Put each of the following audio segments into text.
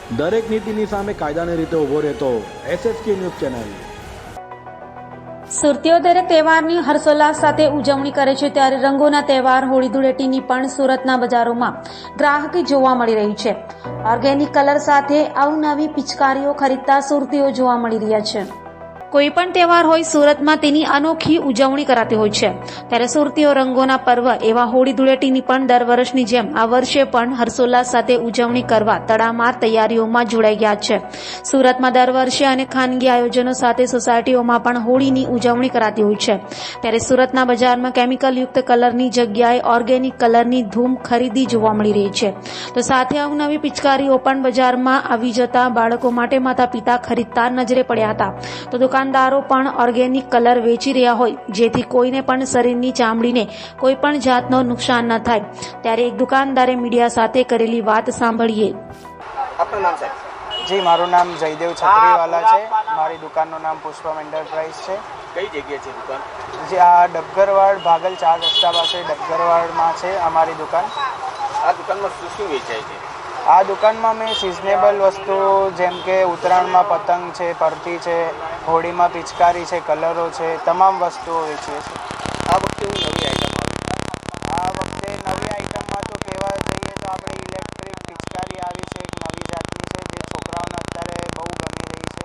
દરેક નીતિની સામે કાયદાની રીતે ઊભો રહેતો SSK ન્યૂઝ ચેનલ। સુરતીઓ દરેક તહેવારની હર્ષોલ્લાસ સાથે ઉજવણી કરે છે, ત્યારે રંગોના તહેવાર હોળી ધૂળેટીની પણ સુરતના બજારોમાં ગ્રાહકી જોવા મળી રહી છે। ઓર્ગેનિક કલર સાથે અવનવી પિચકારીઓ ખરીદતા સુરતીઓ જોવા મળી રહ્યા છે। કોઈ પણ તહેવાર હોય, સુરતમાં તેની અનોખી ઉજવણી કરાતી હોય છે, ત્યારે સુરતીઓ રંગોના પર્વ એવા હોળી ધૂળેટીની પણ દર વર્ષની જેમ આ વર્ષે પણ હર્ષોલ્લાસ સાથે ઉજવણી કરવા તડામાર તૈયારીઓમાં જોડાઈ ગયા છે। સુરતમાં દર વર્ષે અને ખાનગી આયોજનો સાથે સોસાયટીઓમાં પણ હોળીની ઉજવણી કરાતી હોય છે, ત્યારે સુરતના બજારમાં કેમિકલયુક્ત કલરની જગ્યાએ ઓર્ગેનિક કલરની ધૂમ ખરીદી જોવા મળી રહી છે। તો સાથે અવનવી પિચકારીઓ પણ બજારમાં આવી જતા બાળકો માટે માતા પિતા ખરીદતા નજરે પડ્યા હતા। તો દુકાનદારો પણ ઓર્ગેનિક કલર વેચી રહ્યા હોય, જેથી કોઈને પણ શરીરની ચામડીને કોઈ પણ જાતનો નુકસાન ન થાય। ત્યારે એક દુકાનદારે મીડિયા સાથે કરેલી વાત સાંભળીએ। આપનું નામ સાહેબ? જી, મારું નામ જયદેવ છત્રીવાલા છે। મારી દુકાનનું નામ પુષ્પમ એન્ટરપ્રાઇઝ છે। કઈ જગ્યાએ છે દુકાન? જે આ ડબગરવાડ ભાગલ 4 રસ્તા પાસે ડબગરવાડમાં છે અમારી દુકાન। આ દુકાનમાં શું શું વેચાય છે? આ દુકાનમાં મેં સિઝનેબલ વસ્તુ જેમ કે ઉત્તરાયણમાં પતંગ છે, પરથી છે, હોળીમાં પિચકારી છે, કલરો છે, તમામ વસ્તુઓ વેચીએ છીએ। આ વખતે હું નવી આઈટમ આ વખતે નવી આઈટમમાં તો કહેવા જઈએ તો આપણે ઇલેક્ટ્રિક પિચકારી આવી છે, એક નવી જાતની છે, જે છોકરાઓને અત્યારે બહુ ગમી રહી છે।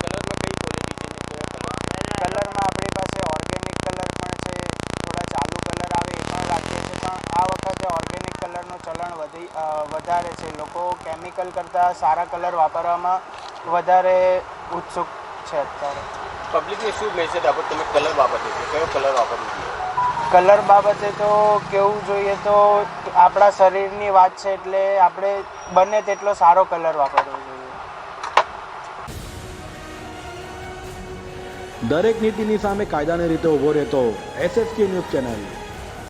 કલરમાં કઈ ક્વોલિટી છે ને કયા કલર? કલરમાં આપણી પાસે ઓર્ગેનિક કલર પણ છે, થોડા ચાલુ કલર આવે એ પણ રાખીએ છીએ, પણ આ વખતે ઓર્ગેનિક કલરનું ચલણ વધારે છે। લોકો કેમિકલ કરતાં સારા કલર વાપરવામાં વધારે ઉત્સુક છે અત્યારે। પબ્લિકને શું મેસેજ આપો તમે કલર બાબતે છે? કયો કલર વાપરવો જોઈએ? કલર બાબતે તો કેવું જોઈએ તો આપણા શરીરની વાત છે, એટલે આપણે બને તેટલો સારો કલર વાપરવો જોઈએ। દરેક નીતિની સામે કાયદાની રીતે ઊભો રહેતો SSK ન્યૂઝ ચેનલ।